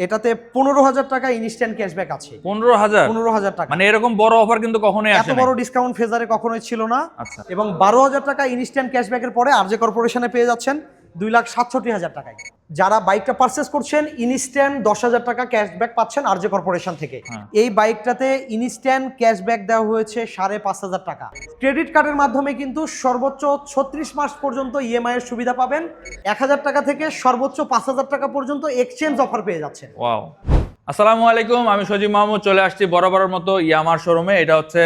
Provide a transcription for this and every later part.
এটাতে 15,000 টাকা instant cashback আছে। 15,000? 15,000 টাকা। মানে এরকম বড় অফার কিন্তু কখনোই আসে এত না। বড় ডিসকাউন্ট ফেজারে কখনোই ছিল না। আচ্ছা। এবং 12,000 টাকা ইনস্ট্যান্ট ক্যাশব্যাকের পরে আরজে কর্পোরেশনে পেয়ে যাচ্ছেন 2,67,000 টাকায়। যারা বাইকটা পারচেস করছেন ইনস্ট্যান্ট 10,000 টাকা ক্যাশব্যাক পাচ্ছেন আরজে কর্পোরেশন থেকে। এই বাইকটাতে ইনস্ট্যান্ট ক্যাশব্যাক দেওয়া হয়েছে 5,500 টাকা। ক্রেডিট কার্ডের মাধ্যমে কিন্তু সর্বোচ্চ 36 মাস পর্যন্ত ইএমআই এর সুবিধা পাবেন। 1,000 টাকা থেকে সর্বোচ্চ 5,000 টাকা পর্যন্ত এক্সচেঞ্জ অফার পেয়ে যাচ্ছেন। ওয়াও। আসসালামু আলাইকুম, আমি সজীব মাহমুদ চলে আসছি বরাবরের মতো ইয়ামার শোরুমে। এটা হচ্ছে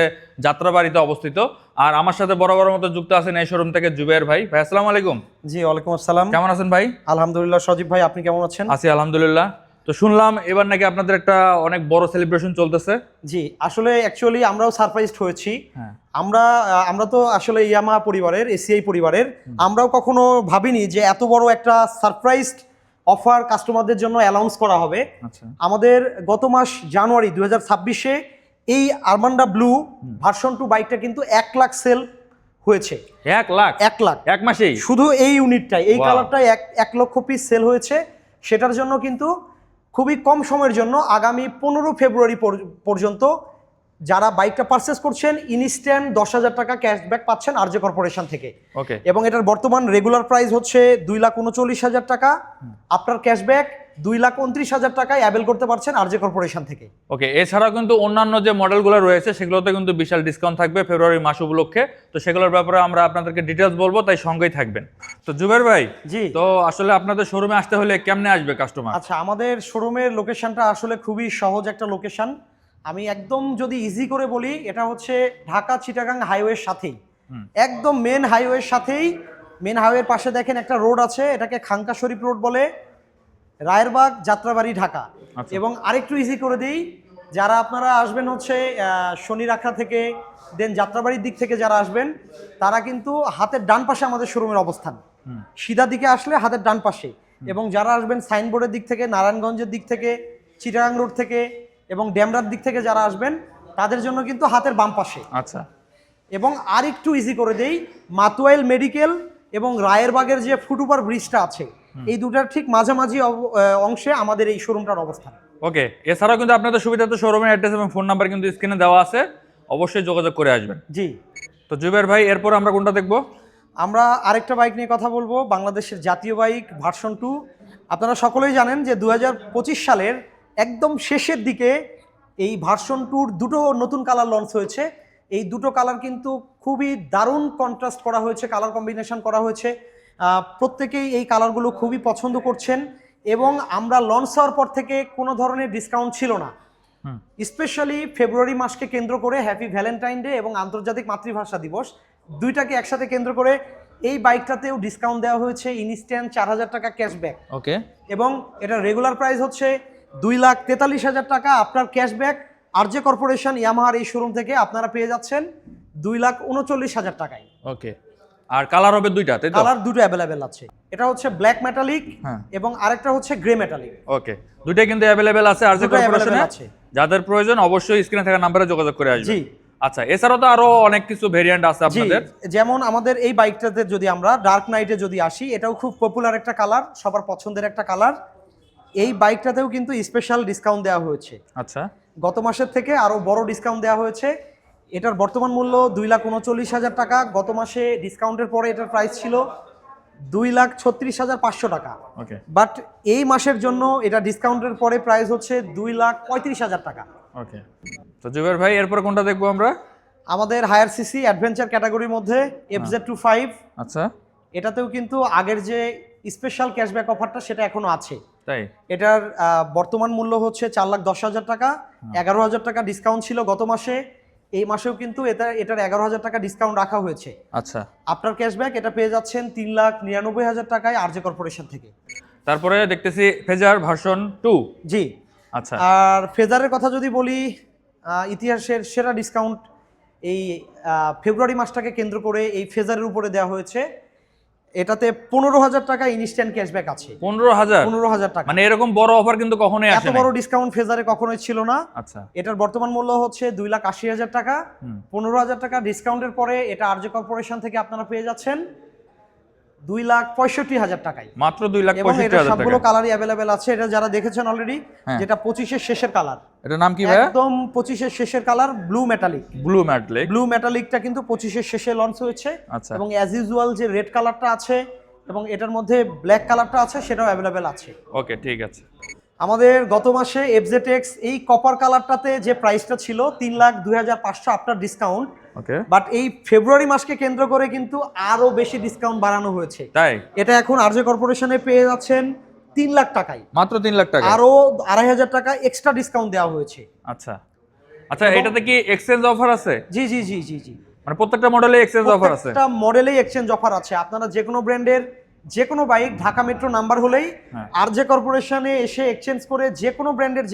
যাত্রাবাড়িতে অবস্থিত। আর আমার সাথে বরাবরের মতো যুক্ত আছেন এই শোরুম থেকে জুবের ভাই। ভাই আসসালামু আলাইকুম। জি ওয়ালাইকুম আসসালাম। কেমন আছেন ভাই? আলহামদুলিল্লাহ সজীব ভাই, আপনি কেমন আছেন? আছি আলহামদুলিল্লাহ। তো শুনলাম এবার নাকি আপনাদের একটা অনেক বড় সেলিব্রেশন চলতেছে। জি আসলে অ্যাকচুয়ালি আমরাও সারপ্রাইজড হয়েছি। আমরা তো আসলে ইয়ামা পরিবারের, এসিআই পরিবারের, আমরাও কখনো ভাবিনি যে এত বড় একটা সারপ্রাইজড অফার কাস্টমারদের জন্য অ্যানাউন্স করা হবে। আমাদের গত মাস জানুয়ারি 2026-এ এই আরমান্ডা ব্লু ভার্সন 2 বাইকটা কিন্তু 1 লাখ সেল হয়েছে। 1 লাখ? 1 লাখ এক মাসেই? শুধু এই ইউনিটটাই, এই কালারটাই 1 লক্ষ পিস সেল হয়েছে। সেটার জন্য কিন্তু খুবই কম সময়ের জন্য আগামী 15 ফেব্রুয়ারি পর্যন্ত যারা বাইকটা পারচেস করছেন ইনস্ট্যান্ট 10,000 টাকা ক্যাশব্যাক পাচ্ছেন আরজে কর্পোরেশন থেকে। ওকে। এবং এটার বর্তমান রেগুলার প্রাইস হচ্ছে 2,39,000 টাকা। আপনার ক্যাশব্যাক 2,29,000 টাকায় অ্যাভেল করতে পারছেন আরজে কর্পোরেশন থেকে। ওকে। এছাড়াও কিন্তু অন্যান্য যে মডেলগুলো রয়েছে সেগুলোতে কিন্তু বিশাল ডিসকাউন্ট থাকবে ফেব্রুয়ারি মাস উপলক্ষে। তো সেগুলোর ব্যাপারে আমরা আপনাদেরকে ডিটেলস বলবো, তাই সঙ্গেই থাকবেন। তো জুবের ভাই, জি, তো আসলে আপনাদের শোরুমে আসতে হলে কেমনে আসবে কাস্টমার? আচ্ছা, আমাদের শোরুমের লোকেশনটা আসলে খুবই সহজ একটা লোকেশন। আমি একদম যদি ইজি করে বলি, এটা হচ্ছে ঢাকা চিটাগাং হাইওয়ের সাথেই, একদম মেন হাইওয়ের সাথেই। মেন হাইওয়ের পাশে দেখেন একটা রোড আছে, এটাকে খাঙ্কা শরীফ রোড বলে, রায়েরবাগ, যাত্রাবাড়ি, ঢাকা। এবং আরেকটু ইজি করে দিই, যারা আপনারা আসবেন হচ্ছে শনি রাখা থেকে, দেন যাত্রাবাড়ির দিক থেকে যারা আসবেন, তারা কিন্তু হাতের ডান পাশে আমাদের শোরুমের অবস্থান। সিধা দিকে আসলে হাতের ডান পাশে। এবং যারা আসবেন সাইনবোর্ডের দিক থেকে, নারায়ণগঞ্জের দিক থেকে, চিটাগাং রোড থেকে এবং ডেমরার দিক থেকে যারা আসবেন, তাদের জন্য কিন্তু হাতের বাম পাশে। আচ্ছা। এবং আরেকটু ইজি করে দেই, মাতুয়াইল মেডিকেল এবং রায়েরবাগের যে ফুটওভার ব্রিজটা আছে, এই দুটার ঠিক মাঝামাঝি অংশে আমাদের এই শোরুমটার অবস্থান। ওকে। এছাড়াও কিন্তু আপনাদের সুবিধাতে শোরুমের অ্যাড্রেস এবং ফোন নাম্বার কিন্তু স্ক্রিনে দেওয়া আছে, অবশ্যই যোগাযোগ করে আসবেন। জি। তো জুবের ভাই, এরপর আমরা কোনটা দেখবো? আমরা আরেকটা বাইক নিয়ে কথা বলবো, বাংলাদেশের জাতীয় বাইক ভার্সন 2। আপনারা সকলেই জানেন যে 2025 সালের একদম শেষের দিকে এই ভার্সন 2-র দুটো নতুন কালার লঞ্চ হয়েছে। এই দুটো কালার কিন্তু খুবই দারুণ কন্ট্রাস্ট করা হয়েছে, কালার কম্বিনেশন করা হয়েছে। প্রত্যেকেই এই কালারগুলো খুবই পছন্দ করছেন। এবং আমরা লঞ্চ হওয়ার পর থেকে কোনো ধরনের ডিসকাউন্ট ছিল না। স্পেশালি ফেব্রুয়ারি মাসকে কেন্দ্র করে হ্যাপি ভ্যালেন্টাইন ডে এবং আন্তর্জাতিক মাতৃভাষা দিবস, দুইটাকে একসাথে কেন্দ্র করে এই বাইকটাতেও ডিসকাউন্ট দেওয়া হয়েছে, ইনস্ট্যান্ট 4,000 টাকা ক্যাশব্যাক। ওকে। এবং এটা রেগুলার প্রাইস হচ্ছে 2,43,000 টাকা। আপনার ক্যাশব্যাক আরজে কর্পোরেশন ইয়ামাহার এই শোরুম থেকে আপনারা পেয়ে যাচ্ছেন 2,39,000 টাকায়। ওকে। আর কালার হবে দুইটা, তাই তো? কালার দুটো অ্যাভেলেবেল আছে। এটা হচ্ছে ব্ল্যাক মেটালিক এবং আরেকটা হচ্ছে গ্রে মেটালিক। ওকে। দুইটাই কিন্তু অ্যাভেলেবেল আছে আরজে কর্পোরেশনে। যাদের প্রয়োজন অবশ্যই স্ক্রিনে থাকা নম্বরে যোগাযোগ করে আসবেন। জি। আচ্ছা, এছাড়াও তো আরো অনেক কিছু ভেরিয়েন্ট আছে আপনাদের। যেমন আমাদের এই বাইকটাতে যদি আমরা ডার্ক নাইটে যদি আসি, এটাও খুব পপুলার একটা কালার, সবার পছন্দের একটা কালার। এই বাইকটাতেও কিন্তু স্পেশাল ডিসকাউন্ট দেওয়া হয়েছে। আচ্ছা। গত মাসের থেকে আরো বড় ডিসকাউন্ট দেওয়া হয়েছে। এটার বর্তমান মূল্য 2,39,000 টাকা। গত মাসে ডিসকাউন্টের পরে এটার প্রাইস ছিল 2,36,500 টাকা। ওকে। বাট এই মাসের জন্য এটা ডিসকাউন্টের পরে প্রাইস হচ্ছে 2,35,000 টাকা। ওকে। তো জুবের ভাই, এরপর কোনটা দেখবো আমরা? আমাদের হায়ার সিসি অ্যাডভেঞ্চার ক্যাটাগরির মধ্যে FZ25। আচ্ছা। এটাতেও কিন্তু আগের যে স্পেশাল ক্যাশব্যাক অফারটা সেটা এখনো আছে। তাই? এটার বর্তমান মূল্য হচ্ছে 4,10,000 টাকা। 11,000 টাকা ডিসকাউন্ট ছিল গত মাসে। এই মাসেও কিন্তু এটার 11,000 টাকা ডিসকাউন্ট রাখা হয়েছে। আচ্ছা। আপনার ক্যাশব্যাক এটা পেয়ে যাচ্ছেন 3,99,000 টাকায় আরজে কর্পোরেশন থেকে। তারপরে দেখতেছি ফেজার ভার্সন 2। জি। আচ্ছা। আর ফেজারের কথা যদি বলি, ইতিহাসের সেরা ডিসকাউন্ট এই ফেব্রুয়ারি মাসটাকে কেন্দ্র করে এই ফেজারের উপরে দেওয়া হয়েছে। এটাতে 15,000 টাকা ইনস্ট্যান্ট ক্যাশব্যাক আছে। 15,000? 15,000 টাকা। মানে এরকম বড় অফার কিন্তু কখনোই আসে না। এত বড় ডিসকাউন্ট ফেজারে কখনোই ছিল না। আচ্ছা। এটার বর্তমান মূল্য হচ্ছে 2,80,000 টাকা। 15,000 টাকা ডিসকাউন্টের পরে এটা আরজে কর্পোরেশন থেকে আপনারা পেয়ে যাচ্ছেন 2,65,000 টাকায়। মাত্র এবং 2,65,000 এটা সবগুলো টাকা। কালারই অ্যাভেলেবেল আছে। এটা যারা দেখেছেন অলরেডি, হ্যাঁ। যেটা 25-এর শেষের কালার, এটার নাম কি ভাই? একদম 25-এর শেষের colour blue metallic. Blue metallic. Blue মেটালিকটা কিন্তু 25-এর শেষে লঞ্চ হয়েছে। আচ্ছা। এবং অ্যাজ ইউজুয়াল যে রেড কালারটা আছে এবং এটার মধ্যে ব্ল্যাক কালারটা আছে সেটাও অ্যাভেলেবেল আছে। ওকে, ঠিক আছে। আমাদের গত মাসে এফজেডএক্স এই কপার কালারটাতে যে প্রাইসটা ছিল 3,02,500 আফটার ডিসকাউন্ট, ওকে। বাট এই ফেব্রুয়ারি মাসকে কেন্দ্র করে কিন্তু আরো বেশি ডিসকাউন্ট বাড়ানো হয়েছে। তাই? এটা এখন আরজে কর্পোরেশনে পেয়ে যাচ্ছেন 3 লাখ টাকায়। মাত্র 3 লাখ টাকা। আরো 2,500 টাকা এক্সট্রা ডিসকাউন্ট দেওয়া হয়েছে। আচ্ছা আচ্ছা, এটাতে কি এক্সচেঞ্জ অফার আছে? জি জি জি জি জি, মানে প্রত্যেকটা মডেলে এক্সচেঞ্জ অফার আছে? প্রত্যেকটা মডেলেই এক্সচেঞ্জ অফার আছে। আপনারা যে কোনো ব্র্যান্ডের যে কোনো বাইক ঢাকা মেট্রো নাম্বার হলেই হ্যাঁ। আরজে কর্পোরেশনে এসে এক্সচেঞ্জ করে যে কোনো ব্র্যান্ডের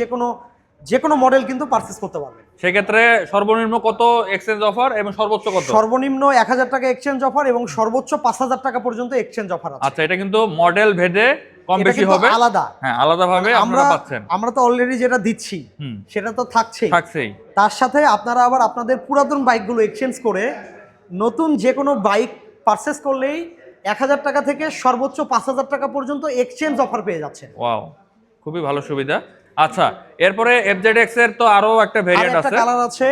যে কোনো মডেল কিন্তু পারচেজ করতে পারবে। সেক্ষেত্রে সর্বনিম্ন কত এক্সচেঞ্জ অফার এবং সর্বোচ্চ কত? সর্বনিম্ন 1,000 টাকা এক্সচেঞ্জ অফার এবং সর্বোচ্চ 5,000 টাকা পর্যন্ত এক্সচেঞ্জ অফার আছে। আচ্ছা, এটা কিন্তু মডেল ভেদে কম এটা বেশি কিন্তু হবে, আলাদা। হ্যাঁ, আলাদাভাবে আমরা আপনারা পাচ্ছেন। আমরা তো অলরেডি যেটা দিচ্ছি সেটা তো থাকছেই। তার সাথে আপনারা আবার আপনাদের পুরাতন বাইকগুলো এক্সচেঞ্জ করে নতুন যে কোনো বাইক পারচেজ করলেই 1,000 টাকা থেকে সর্বোচ্চ 5,000 টাকা পর্যন্ত এক্সচেঞ্জ অফার পেয়ে যাচ্ছেন। ওয়াও, খুবই ভালো সুবিধা। আচ্ছা, এরপরে এফজেডএক্স এর তো আরো একটা ভেরিয়েন্ট আছে, কালার আছে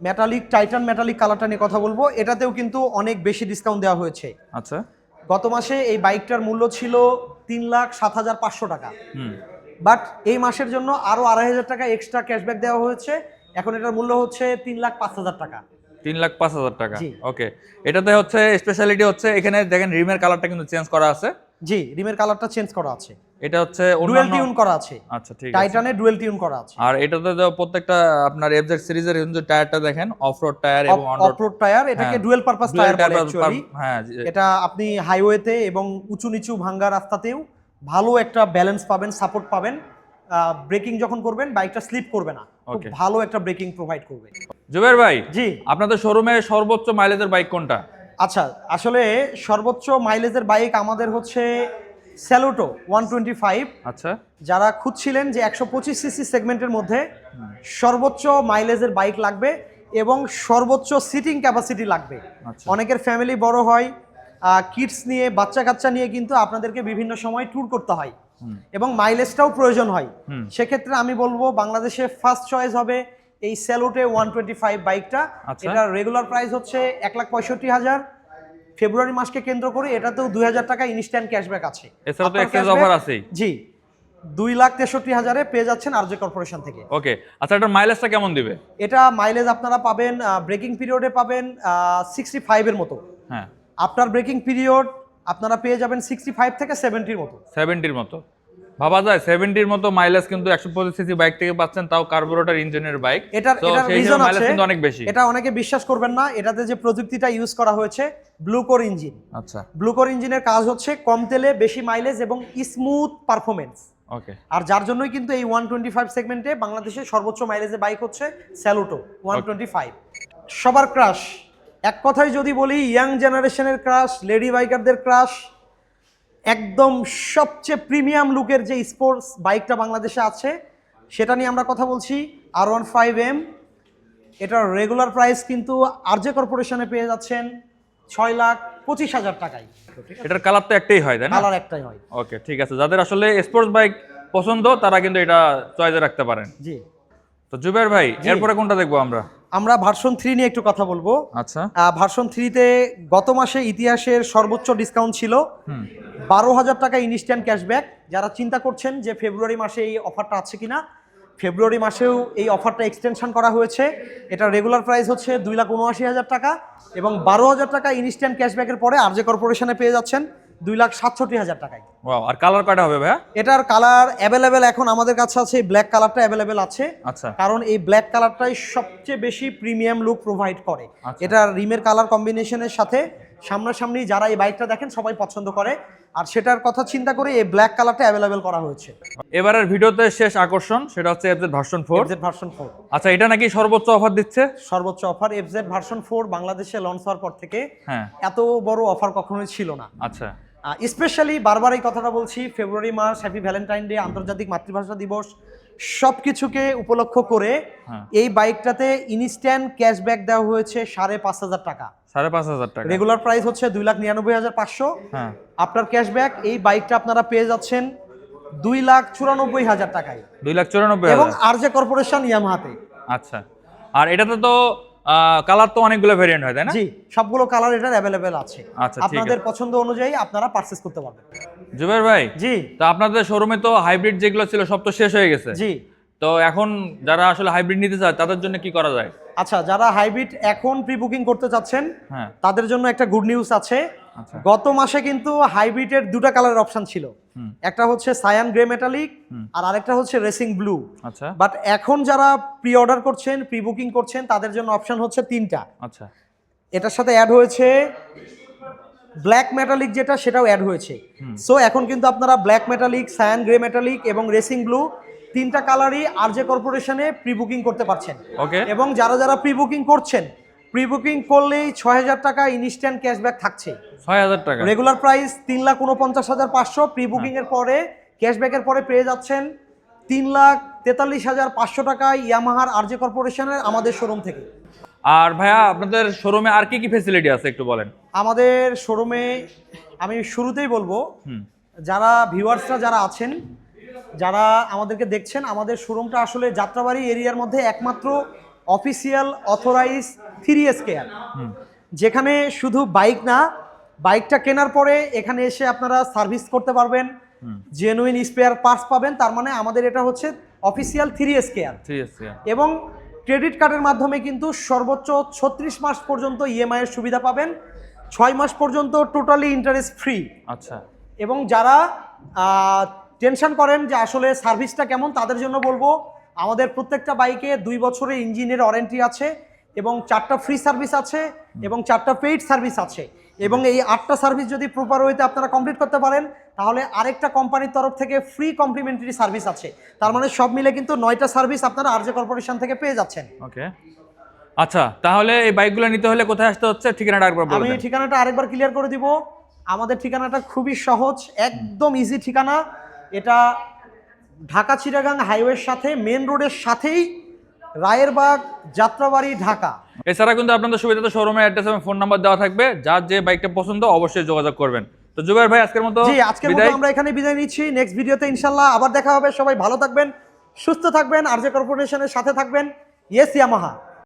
মেটালিক, টাইটান মেটালিক কালারটা নিয়ে কথা বলবো। এটাতেও কিন্তু অনেক বেশি ডিসকাউন্ট দেওয়া হয়েছে। আচ্ছা। গত মাসে এই বাইকটার মূল্য ছিল 3,07,500 টাকা, বাট এই মাসের জন্য আরো 2,500 টাকা এক্সট্রা ক্যাশব্যাক দেওয়া হয়েছে। এখন এটার মূল্য হচ্ছে 3,05,000 টাকা। 3,05,000 টাকা। ওকে, এটাতে হচ্ছে স্পেশালিটি হচ্ছে এখানে দেখেন রিমের কালারটা কিন্তু চেঞ্জ করা আছে। জি, রিমের কালারটা চেঞ্জ করা আছে। এটা হচ্ছে ডুয়াল টিউন করা আছে। আচ্ছা, ঠিক আছে। টাইটানে ডুয়াল টিউন করা আছে। আর এটাতে তো প্রত্যেকটা আপনার এফজেড সিরিজের কিন্তু টায়ারটা দেখেন অফরোড টায়ার এবং অফরোড টায়ার, এটাকে ডুয়াল পারপাস টায়ার বলে অ্যাকচুয়ালি। হ্যাঁ, এটা আপনি হাইওয়েতে এবং উঁচু নিচু ভাঙ্গা রাস্তাতেও ভালো একটা ব্যালেন্স পাবেন, সাপোর্ট পাবেন। ব্রেকিং যখন করবেন বাইকটা স্লিপ করবে না, খুব ভালো একটা ব্রেকিং প্রোভাইড করবে। জুবের ভাই, জি, আপনাদের শোরুমে সর্বোচ্চ মাইলেজের বাইক কোনটা? আচ্ছা, আসলে সর্বোচ্চ মাইলেজের বাইক আমাদের হচ্ছে স্যালুটো 125। আচ্ছা, যারা খুঁজছিলেন যে 125 সিসি সেগমেন্টের মধ্যে সর্বোচ্চ মাইলেজের বাইক লাগবে এবং সর্বোচ্চ সিটিং ক্যাপাসিটি লাগবে। অনেকের ফ্যামিলি বড় হয়, কিডস নিয়ে, বাচ্চা কাচ্চা নিয়ে কিন্তু আপনাদেরকে বিভিন্ন সময় ট্যুর করতে হয় এবং মাইলেজটাও প্রয়োজন হয়। সেক্ষেত্রে আমি বলবো বাংলাদেশে ফার্স্ট চয়েস হবে এই স্যালুটে 125 বাইকটা। এটা রেগুলার প্রাইস হচ্ছে 1,65,000। ফেব্রুয়ারি মাসকে কেন্দ্র করে এটাতেও 2,000 টাকা ইনস্ট্যান্ট ক্যাশব্যাক আছে। এছাড়া তো এক্সচেঞ্জ অফার আছে। জি, 2,63,000-এ পেয়ে যাচ্ছেন আরজে কর্পোরেশন থেকে। ওকে, আচ্ছা, এটার মাইলেজটা কেমন দিবে? এটা মাইলেজ আপনারা পাবেন ব্রেকিং পিরিয়ডে পাবেন 65 এর মতো। হ্যাঁ, আফটার ব্রেকিং পিরিয়ড আপনারা পেয়ে যাবেন 65 থেকে 70-র মতো। 70-র মতো ভাবা যায়? 70-র মতো মাইলেজ কিন্তু 125 সিসি বাইক থেকে পাচ্ছেন, তাও কার্বোরেটর ইঞ্জিনের বাইক। এটার রিজন আছে কিন্তু অনেক বেশি। এটা অনেকে বিশ্বাস করবেন না, এটাতে যে প্রযুক্তিটা ইউজ করা হয়েছে ব্লু কোর ইঞ্জিন। আচ্ছা, ব্লু কোর ইঞ্জিনের কাজ হচ্ছে কম তেলে বেশি মাইলেজ এবং স্মুথ পারফরমেন্স। ওকে, আর যার জন্যই কিন্তু এই 125 সেগমেন্টে বাংলাদেশের সর্বোচ্চ মাইলেজের বাইক হচ্ছে স্যালুটো 125। সবার ক্রাশ, এক কথায় যদি বলি ইয়াং জেনারেশনের ক্রাশ, লেডি বাইকারদের ক্রাশ, একদম সবচেয়ে প্রিমিয়াম লুকের যে স্পোর্টস বাইকটা বাংলাদেশে আছে সেটা নিয়ে আমরা কথা বলছি R15M। এটার রেগুলার প্রাইস কিন্তু আরজে কর্পোরেশনে পেয়ে যাচ্ছেন 6,25,000 টাকায়। এটার কালার তো একটাই হয়, তাই না? কালার একটাই হয়। ওকে, ঠিক আছে। যাদের আসলে স্পোর্টস বাইক পছন্দ তারা কিন্তু এটা চয়েসে রাখতে পারেন। জি, তো জুবের ভাই, এরপরে কোনটা দেখবো আমরা? আমরা ভার্সন 3 নিয়ে একটু কথা বলবো। আচ্ছা, ভার্সন 3-তে গত মাসে ইতিহাসের সর্বোচ্চ ডিসকাউন্ট ছিল 12,000 টাকা ইনস্ট্যান্ট ক্যাশব্যাক। যারা চিন্তা করছেন যে ফেব্রুয়ারি মাসে এই অফারটা আছে কিনা, ফেব্রুয়ারি মাসেও এই অফারটা এক্সটেনশন করা হয়েছে। এটা রেগুলার প্রাইস হচ্ছে 2,79,000 টাকা এবং 12,000 টাকা ইনস্ট্যান্ট ক্যাশব্যাকের পরে আরজে কর্পোরেশনে পেয়ে যাচ্ছেন 2,67,000 টাকায়। ওয়াও, আর কালার কয়টা হবে ভাইয়া? এটার কালার অ্যাভেলেবেল এখন আমাদের কাছে আছে, ব্ল্যাক কালারটা অ্যাভেলেবেল আছে। আচ্ছা, কারণ এই ব্ল্যাক কালারটাই সবচেয়ে বেশি প্রিমিয়াম লুক প্রোভাইড করে। এটা রিমের কালার কম্বিনেশনের সাথে সামনাসামনি যারা এই বাইকটা দেখেন সবাই পছন্দ করে, আর সেটার কথা চিন্তা করে এই ব্ল্যাক কালারটা অ্যাভেলেবেল করা হয়েছে। এবারের ভিডিওতে শেষ আকর্ষণ সেটা হচ্ছে এফজেড ভার্সন 4। এফজেড ভার্সন 4, আচ্ছা, এটা নাকি সর্বোচ্চ অফার দিচ্ছে? সর্বোচ্চ অফার এফজেড ভার্সন 4 বাংলাদেশে লঞ্চ হওয়ার পর থেকে হ্যাঁ, এত বড় অফার কখনোই ছিল না। আচ্ছা, স্পেশালি বারবার এই কথাটা বলছি, ফেব্রুয়ারি মাস, হ্যাপি ভ্যালেন্টাইন ডে, আন্তর্জাতিক মাতৃভাষা দিবস, সব কিছুকে উপলক্ষ করে এই বাইকটাতে ইনস্ট্যান্ট ক্যাশব্যাক দেওয়া হয়েছে 5,500 টাকা। 5,500 টাকা। রেগুলার প্রাইস হচ্ছে 2,99,500। হ্যাঁ, আপনার ক্যাশব্যাক এই বাইকটা আপনারা পেয়ে যাচ্ছেন 2,94,000 টাকায় 2,94,000। এবং আরজে কর্পোরেশন ইয়ামাহাতে। আচ্ছা, আর এটাতে তো কালার তো অনেকগুলো ভেরিয়েন্ট হয়, তাই না? জি, সবগুলো কালার এটার অ্যাভেলেবেল আছে। আচ্ছা, ঠিক আছে। আপনাদের পছন্দ অনুযায়ী আপনারা পারচেজ করতে পারবেন। জুবের ভাই, জি তো আপনাদের শোরুমে তো হাইব্রিড যেগুলো ছিল সব তো শেষ হয়ে গেছে। জি। তো এখন যারা আসলে হাইব্রিড নিতে চায় তাদের জন্য কি করা যায়? আচ্ছা, যারা হাইব্রিড এখন প্রি বুকিং করতে চাচ্ছেন হ্যাঁ, তাদের জন্য একটা গুড নিউজ আছে। আচ্ছা। গত মাসে কিন্তু হাইব্রিডের দুটো কালারের অপশন ছিল, একটা হচ্ছে সায়ান গ্রে মেটালিক আর আরেকটা হচ্ছে রেসিং ব্লু। আচ্ছা বাট এখন যারা প্রি অর্ডার করছেন, প্রি বুকিং করছেন, তাদের জন্য অপশন হচ্ছে 3টা। আচ্ছা এটার সাথে অ্যাড হয়েছে ব্ল্যাক মেটালিক, যেটা সেটাও অ্যাড হয়েছে। সো এখন কিন্তু আপনারা black metallic, cyan grey metallic এবং রেসিং ব্লু 3টা কালারই আরজে কর্পোরেশনে প্রি বুকিং করতে পারছেন। ওকে। এবং যারা যারা প্রি বুকিং করছেন, প্রি বুকিং করলেই 6,000 টাকা ইনস্ট্যান্ট ক্যাশব্যাক থাকছে। 6,000 টাকা। রেগুলার প্রাইস 3,49,500, প্রি বুকিং এর পরে ক্যাশব্যাকের পরে পেয়ে যাচ্ছেন 3,43,500 টাকায় ইয়ামাহার আরজে কর্পোরেশনের আমাদের শোরুম থেকে। আর ভাইয়া, আপনাদের শোরুমে আর কি কি ফ্যাসিলিটি আছে একটু বলেন। আমাদের শোরুমে আমি শুরুতেই বলবো, যারা ভিউয়ার্সরা যারা আছেন, যারা আমাদেরকে দেখছেন, আমাদের শোরুমটা আসলে যাত্রাবাড়ি এরিয়ার মধ্যে একমাত্র অফিসিয়াল অথরাইজ 3S কেয়ার, যেখানে শুধু বাইক না, বাইকটা কেনার পরে এখানে এসে আপনারা সার্ভিস করতে পারবেন, জেনুইন স্পেয়ার পার্টস পাবেন। তার মানে আমাদের এটা হচ্ছে অফিসিয়াল 3S কেয়ার। এবং ক্রেডিট কার্ডের মাধ্যমে কিন্তু সর্বোচ্চ 36 মাস পর্যন্ত ইএমআই এর সুবিধা পাবেন, 6 মাস পর্যন্ত টোটালি ইন্টারেস্ট ফ্রি। আচ্ছা। এবং যারা টেনশন করেন যে আসলে সার্ভিসটা কেমন, তাদের জন্য বলবো আমাদের প্রত্যেকটা বাইকে 2 বছরের ইঞ্জিনের ওয়ারেন্টি আছে এবং 4টা ফ্রি সার্ভিস আছে এবং 4টা পেইড সার্ভিস আছে। এবং এই 8টা সার্ভিস যদি প্রপার ওয়েতে আপনারা কমপ্লিট করতে পারেন, তাহলে আরেকটা কোম্পানির তরফ থেকে ফ্রি কমপ্লিমেন্টারি সার্ভিস আছে। তার মানে সব মিলে কিন্তু 9টা সার্ভিস আপনারা আরজে কর্পোরেশন থেকে পেয়ে যাচ্ছেন। ওকে, আচ্ছা, তাহলে এই বাইকগুলো নিতে হলে কোথায় আসতে হচ্ছে, ঠিকানাটা আরেকবার বলুন। আমি ঠিকানাটা আরেকবার ক্লিয়ার করে দিব। আমাদের ঠিকানাটা খুবই সহজ, একদম ইজি ঠিকানা। এটা ঢাকা চিটাগাং হাইওয়ের সাথে, মেন রোডের সাথেই, রায়েরবাগ, যাত্রাবাড়ি, ঢাকা। এছাড়া কিন্তু আপনাদের সুবিধাতে শোরুমের অ্যাড্রেস এবং ফোন নাম্বার দেওয়া থাকবে, যার যে বাইকটা পছন্দ অবশ্যই যোগাযোগ করবেন। তো জুবাইর ভাই, আজকের মতো আমরা এখানে বিদায় নিচ্ছি। নেক্সট ভিডিওতে ইনশাল্লাহ আবার দেখা হবে। সবাই ভালো থাকবেন, সুস্থ থাকবেন, আরজে কর্পোরেশনের সাথে থাকবেন। Yes Yamaha.